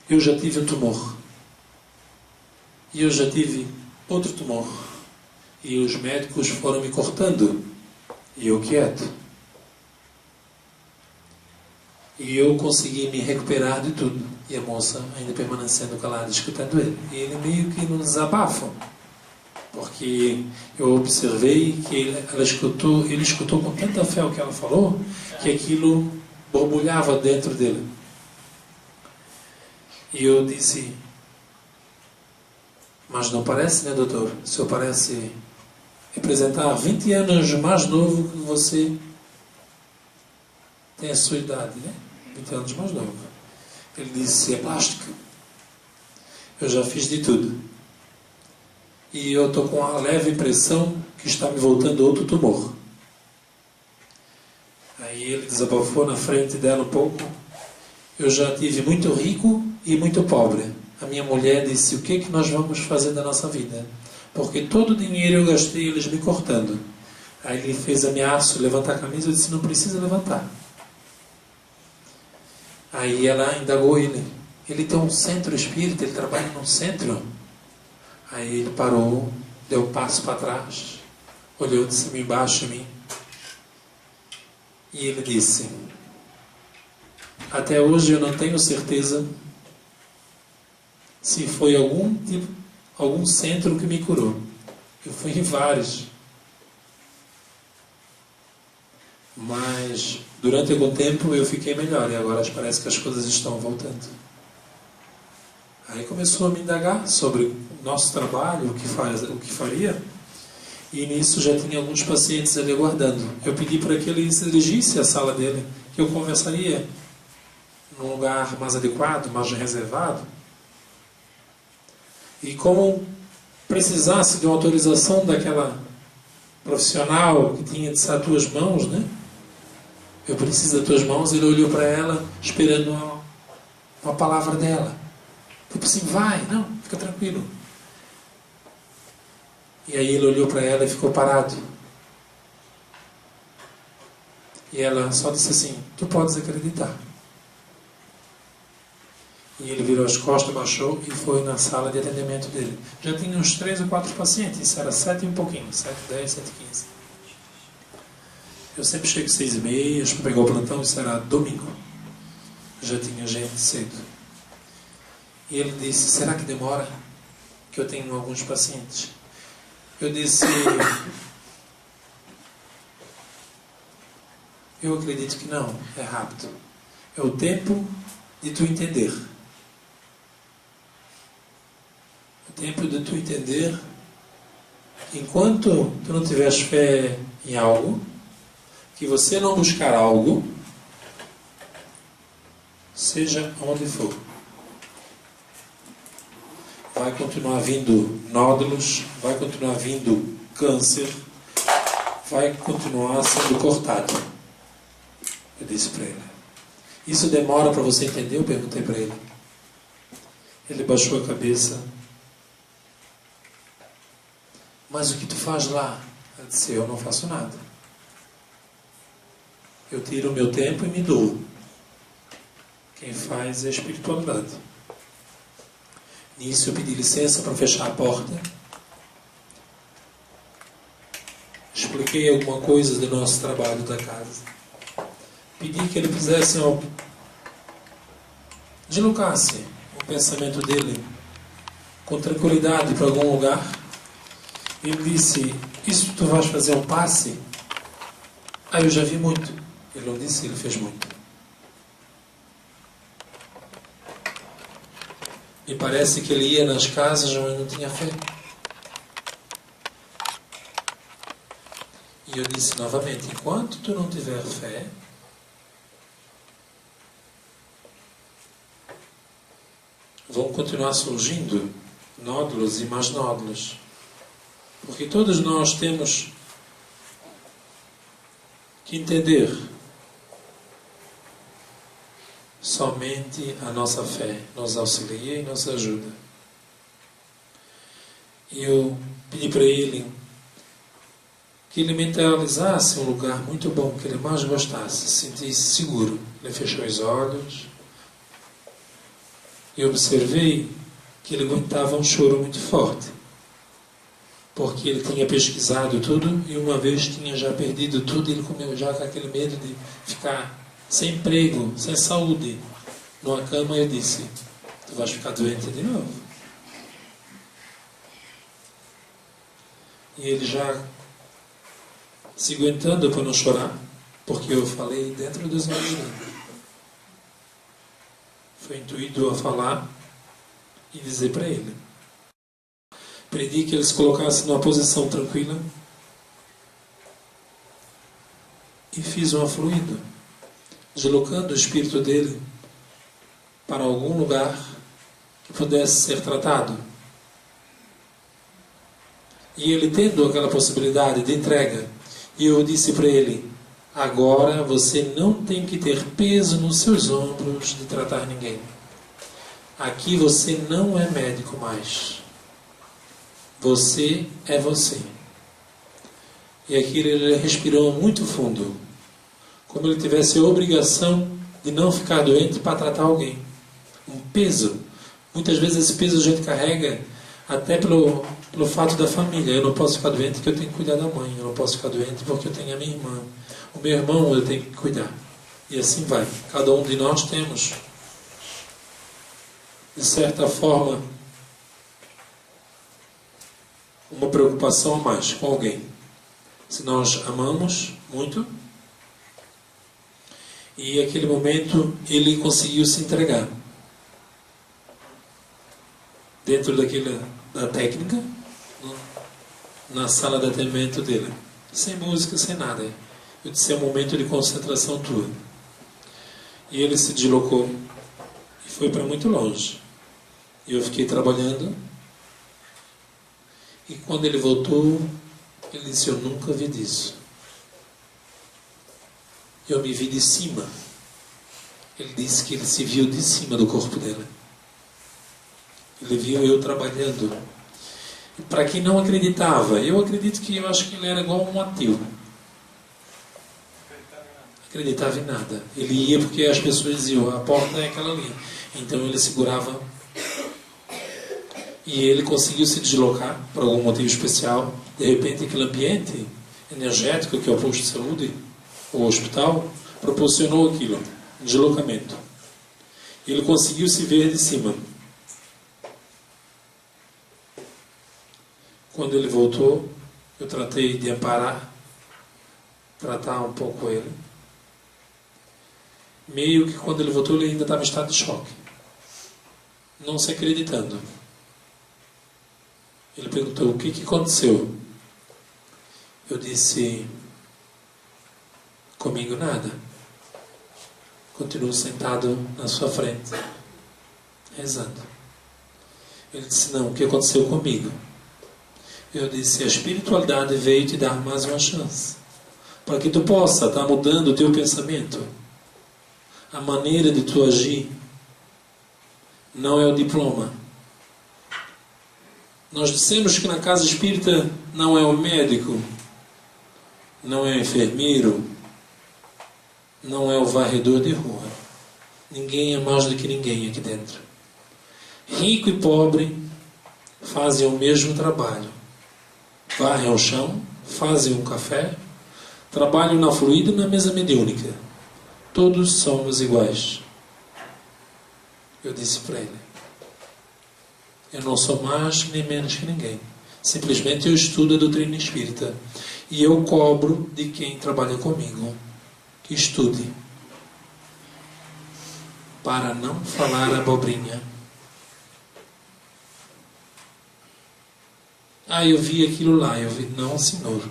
[SPEAKER 4] eu já tive um tumor. E eu já tive outro tumor. E os médicos foram me cortando. E eu quieto. E eu consegui me recuperar de tudo. E a moça ainda permanecendo calada, escutando ele. E ele meio que não desabafa. Porque eu observei que ele escutou com tanta fé o que ela falou, que aquilo borbulhava dentro dele. E eu disse, mas não parece, né, doutor? O senhor parece representar 20 anos mais novo que você tem a sua idade, né? 20 anos mais novo. Ele disse, é plástica. Eu já fiz de tudo. E eu estou com a leve impressão que está me voltando outro tumor. Aí ele desabafou na frente dela um pouco. Eu já tive muito rico e muito pobre. A minha mulher disse, o que é que nós vamos fazer da nossa vida? Porque todo o dinheiro eu gastei eles me cortando. Aí ele fez ameaço, levantar a camisa, eu disse, não precisa levantar. Aí ela indagou ele. Ele tem um centro espírita, ele trabalha num centro. Aí ele parou, deu um passo para trás, olhou de cima e embaixo em mim. E ele disse, até hoje eu não tenho certeza se foi algum centro que me curou. Eu fui em vários. Mas durante algum tempo eu fiquei melhor e agora parece que as coisas estão voltando. Aí começou a me indagar sobre o nosso trabalho, o que faria, e nisso já tinha alguns pacientes ali aguardando. Eu pedi para que ele elegisse a sala dele, que eu conversaria num lugar mais adequado, mais reservado. E como precisasse de uma autorização daquela profissional que tinha de estar às tuas mãos, né? Eu preciso das tuas mãos. Ele olhou para ela esperando uma palavra dela. Eu disse assim, vai, não, fica tranquilo. E aí ele olhou para ela e ficou parado. E ela só disse assim, tu podes acreditar. E ele virou as costas, baixou e foi na sala de atendimento dele. Já tinha uns 3 ou 4 pacientes, isso era 7 e um pouquinho, 7, 10, 7, 15. Eu sempre chego 6h30 para pegar o plantão, isso era domingo. Já tinha gente cedo. E ele disse, será que demora? Que eu tenho alguns pacientes. Eu disse, eu acredito que não, é rápido. É o tempo de tu entender. O tempo de tu entender, enquanto tu não tiveres fé em algo, que você não buscar algo, seja onde for, vai continuar vindo nódulos, vai continuar vindo câncer, vai continuar sendo cortado. Eu disse para ele. Isso demora para você entender? Eu perguntei para ele. Ele baixou a cabeça. Mas o que tu faz lá? Eu disse, eu não faço nada. Eu tiro o meu tempo e me dou. Quem faz é a espiritualidade. Nisso eu pedi licença para fechar a porta. Expliquei alguma coisa do nosso trabalho da casa. Pedi que ele fizesse deslocasse o pensamento dele com tranquilidade para algum lugar. Ele disse, isso tu vais fazer um passe? Ah, eu já vi muito. Ele não disse, ele fez muito. Me parece que ele ia nas casas, mas não tinha fé. E eu disse novamente, enquanto tu não tiver fé, vão continuar surgindo nódulos e mais nódulos. Porque todos nós temos que entender somente a nossa fé nos auxilia e nos ajuda. E eu pedi para ele que ele mentalizasse um lugar muito bom, que ele mais gostasse, se sentisse seguro. Ele fechou os olhos e observei que ele aguentava um choro muito forte, porque ele tinha pesquisado tudo e uma vez tinha já perdido tudo, e ele comeu já com aquele medo de ficar sem emprego, sem saúde, numa cama. Eu disse, tu vais ficar doente de novo. E ele já se aguentando para não chorar, porque eu falei dentro dos olhos dele. Foi intuído a falar e dizer para ele. Pedi que ele se colocasse numa posição tranquila e fiz um afluido, deslocando o espírito dele para algum lugar que pudesse ser tratado. E ele tendo aquela possibilidade de entrega, e eu disse para ele, agora você não tem que ter peso nos seus ombros de tratar ninguém. Aqui você não é médico mais. Você é você. E aqui ele respirou muito fundo, como ele tivesse a obrigação de não ficar doente para tratar alguém. Um peso. Muitas vezes esse peso a gente carrega até pelo fato da família. Eu não posso ficar doente porque eu tenho que cuidar da mãe. Eu não posso ficar doente porque eu tenho a minha irmã. O meu irmão eu tenho que cuidar. E assim vai. Cada um de nós temos, de certa forma, uma preocupação a mais com alguém. Se nós amamos muito, E naquele momento ele conseguiu se entregar dentro da técnica, na sala de atendimento dele, sem música, sem nada. Eu disse, é um momento de concentração tua. E ele se deslocou e foi para muito longe. E eu fiquei trabalhando. E quando ele voltou, ele disse, eu nunca vi disso. Eu me vi de cima. Ele disse que ele se viu de cima do corpo dele. Ele viu eu trabalhando. E para quem não acreditava, eu acho que ele era igual um ateu. Acreditava em nada. Ele ia porque as pessoas diziam, a porta é aquela ali. Então ele segurava. E ele conseguiu se deslocar por algum motivo especial. De repente aquele ambiente energético que é o posto de saúde, o hospital, proporcionou aquilo, deslocamento. Ele conseguiu se ver de cima. Quando ele voltou, eu tratei de amparar, tratar um pouco ele. Meio que quando ele voltou, ele ainda estava em estado de choque, não se acreditando. Ele perguntou, o que aconteceu? Eu disse, comigo nada. Continuo sentado na sua frente, rezando. Ele disse, não, o que aconteceu comigo? Eu disse, a espiritualidade veio te dar mais uma chance, para que tu possa estar mudando o teu pensamento, a maneira de tu agir. Não é o diploma. Nós dissemos que na casa espírita não é o médico, não é o enfermeiro, não é o varredor de rua. Ninguém é mais do que ninguém aqui dentro. Rico e pobre fazem o mesmo trabalho. Varrem o chão, fazem um café, trabalham na fluida e na mesa mediúnica. Todos somos iguais. Eu disse para ele, eu não sou mais nem menos que ninguém. Simplesmente eu estudo a doutrina espírita. E eu cobro de quem trabalha comigo que estude, para não falar abobrinha. Eu vi aquilo lá. Eu vi, não, senhor.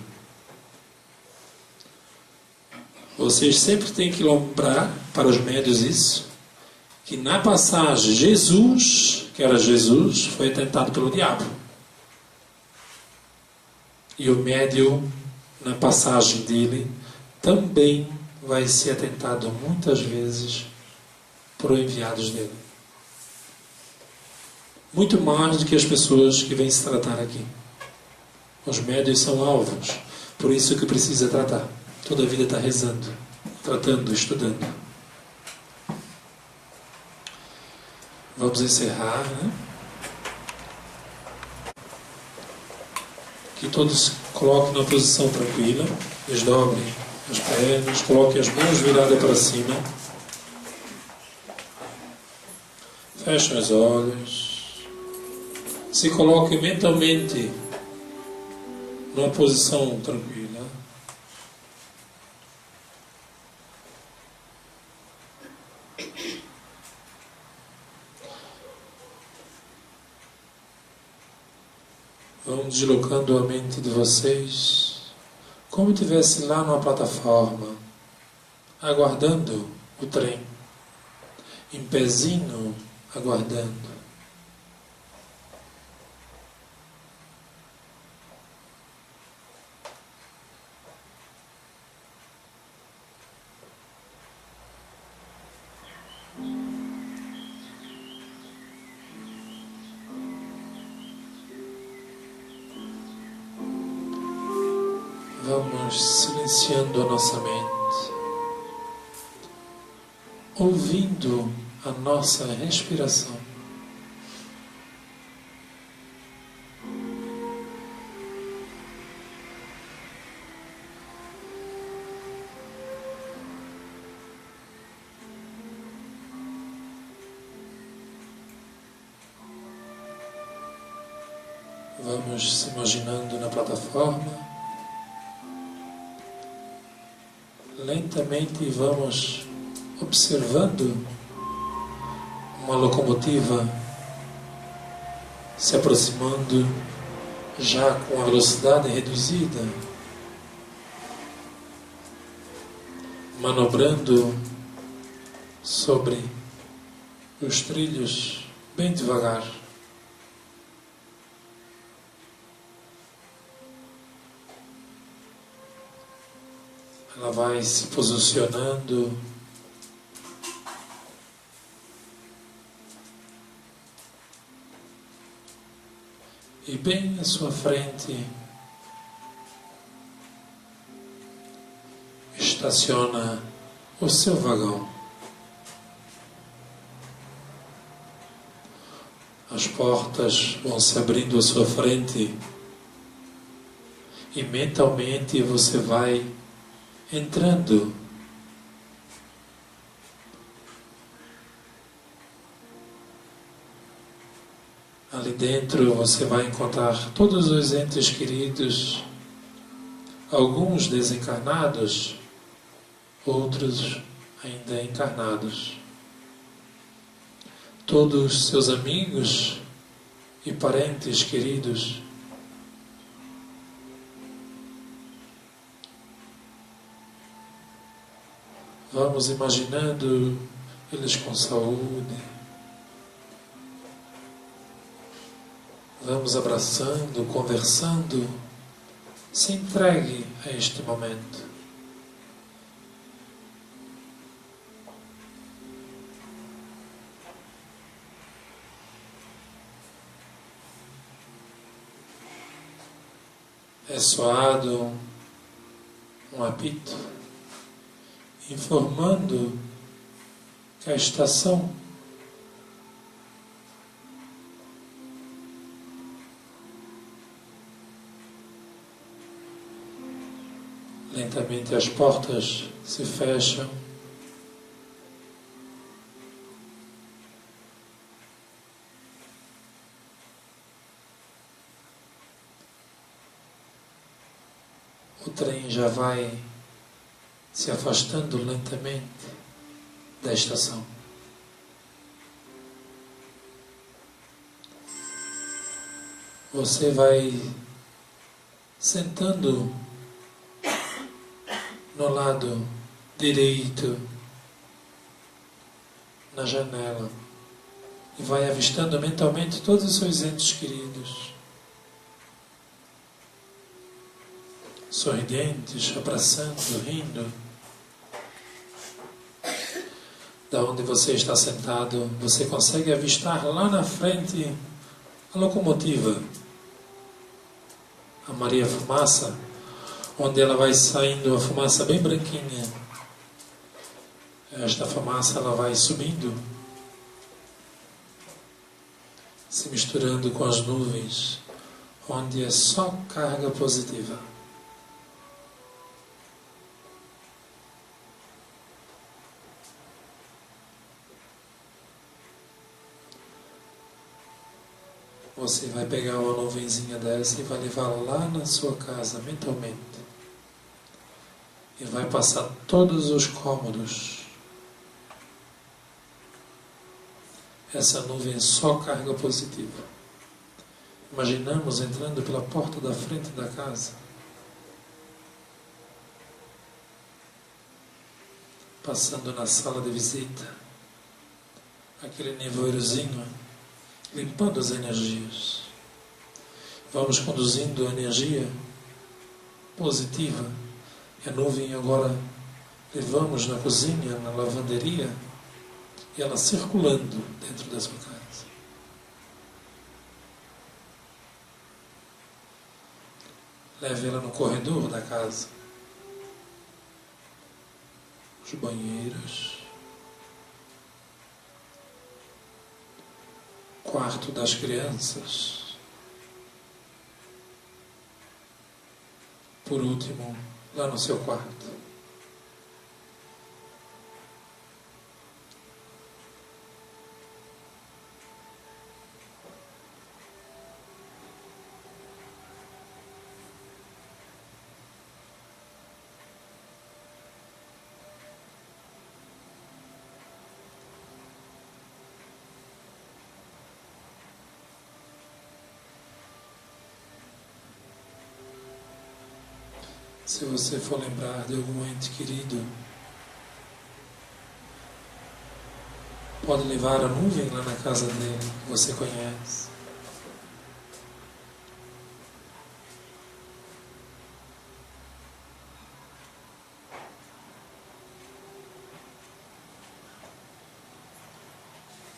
[SPEAKER 4] Vocês sempre têm que lembrar para os médios isso, que na passagem Jesus, que era Jesus, foi tentado pelo diabo. E o médium, na passagem dele, também vai ser atentado muitas vezes por enviados dele. Muito mais do que as pessoas que vêm se tratar aqui. Os médios são alvos, por isso que precisa tratar. Toda a vida está rezando, tratando, estudando. Vamos encerrar, né? Que todos coloquem numa posição tranquila, desdobrem as pernas, coloquem as mãos viradas para cima, fechem os olhos, se coloquem mentalmente numa posição tranquila. Vão deslocando a mente de vocês como se estivesse lá numa plataforma, aguardando o trem, em pezinho, aguardando. Vamos silenciando a nossa mente, ouvindo a nossa respiração. Vamos se imaginando na plataforma. Lentamente vamos observando uma locomotiva se aproximando já com a velocidade reduzida, manobrando sobre os trilhos bem devagar. Ela vai se posicionando e bem à sua frente estaciona o seu vagão. As portas vão se abrindo à sua frente e mentalmente você vai entrando. Ali dentro você vai encontrar todos os entes queridos, alguns desencarnados, outros ainda encarnados. Todos seus amigos e parentes queridos. Vamos imaginando eles com saúde. Vamos abraçando, conversando. Se entregue a este momento. É soado um apito, informando que a estação lentamente as portas se fecham. O trem já vai se afastando lentamente da estação. Você vai sentando no lado direito, na janela, e vai avistando mentalmente todos os seus entes queridos, sorridentes, abraçando, rindo. Da onde você está sentado, você consegue avistar lá na frente a locomotiva, a Maria Fumaça, onde ela vai saindo a fumaça bem branquinha. Esta fumaça ela vai subindo, se misturando com as nuvens, onde é só carga positiva. Você vai pegar uma nuvenzinha dessa e vai levar lá na sua casa mentalmente. E vai passar todos os cômodos. Essa nuvem é só carga positiva. Imaginamos entrando pela porta da frente da casa. Passando na sala de visita. Aquele nevoeirozinho limpando as energias. Vamos conduzindo a energia positiva. E a nuvem agora levamos na cozinha, na lavanderia, e ela circulando dentro da sua casa. Leve ela no corredor da casa. Os banheiros. Quarto das crianças. Por último, lá no seu quarto. Se você for lembrar de algum ente querido, pode levar a nuvem lá na casa dele, que você conhece.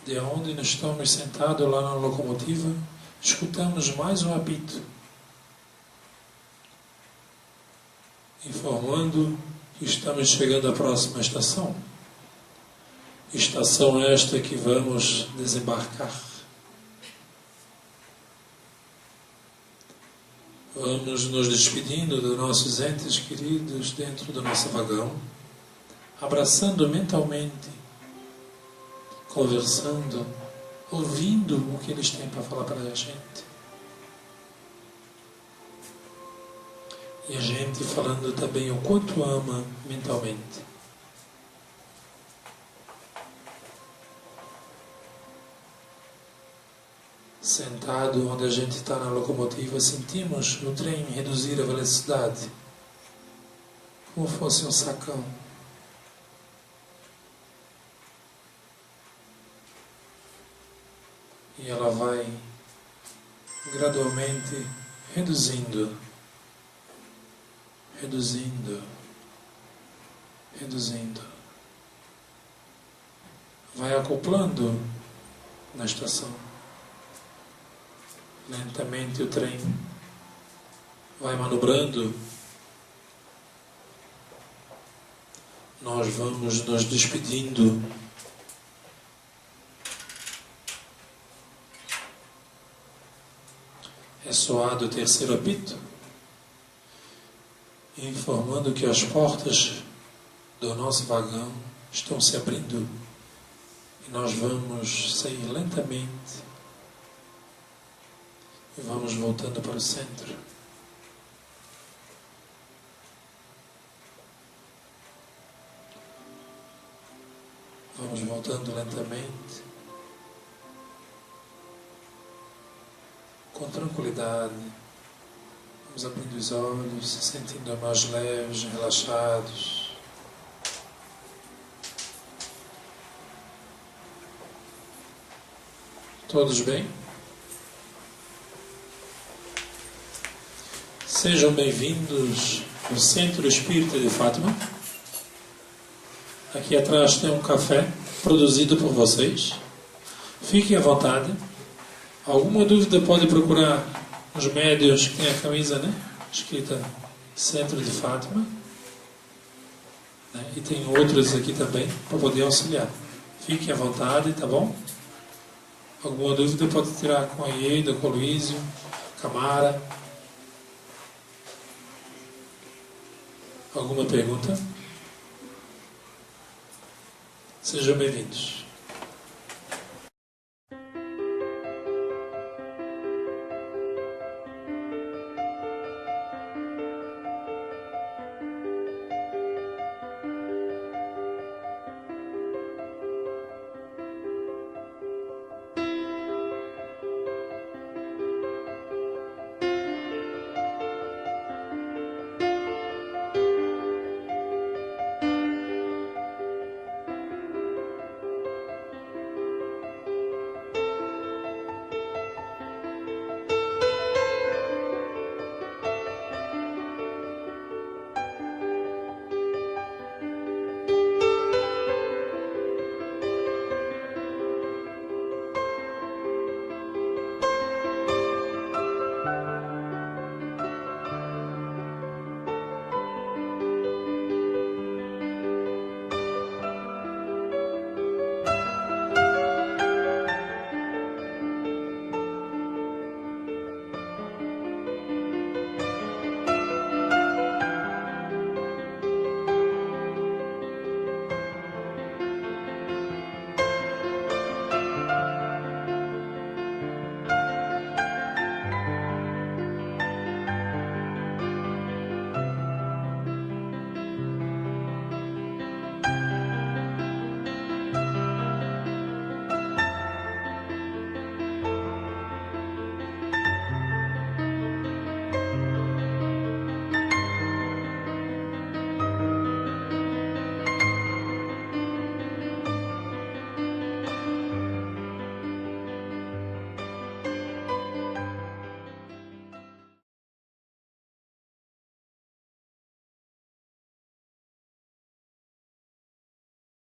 [SPEAKER 4] De onde nós estamos sentados lá na locomotiva, escutamos mais um apito, informando que estamos chegando à próxima estação. Estação esta que vamos desembarcar. Vamos nos despedindo dos nossos entes queridos dentro do nosso vagão, abraçando mentalmente, conversando, ouvindo o que eles têm para falar para a gente. E a gente falando também o quanto ama mentalmente. Sentado onde a gente está na locomotiva, sentimos o trem reduzir a velocidade, como fosse um sacão. E ela vai gradualmente reduzindo, reduzindo, reduzindo. Vai acoplando na estação. Lentamente o trem vai manobrando. Nós vamos nos despedindo. É soado o terceiro apito, informando que as portas do nosso vagão estão se abrindo e nós vamos sair lentamente e vamos voltando para o centro. Vamos voltando lentamente, com tranquilidade. Vamos abrindo os olhos, se sentindo mais leves, relaxados. Todos bem? Sejam bem-vindos ao Centro Espírita de Fátima. Aqui atrás tem um café produzido por vocês. Fiquem à vontade. Alguma dúvida pode procurar os médios que tem a camisa, né? Escrita Centro de Fátima. Né? E tem outros aqui também para poder auxiliar. Fiquem à vontade, tá bom? Alguma dúvida pode tirar com a Ieda, com o Luísio, Camara. Alguma pergunta? Sejam bem-vindos.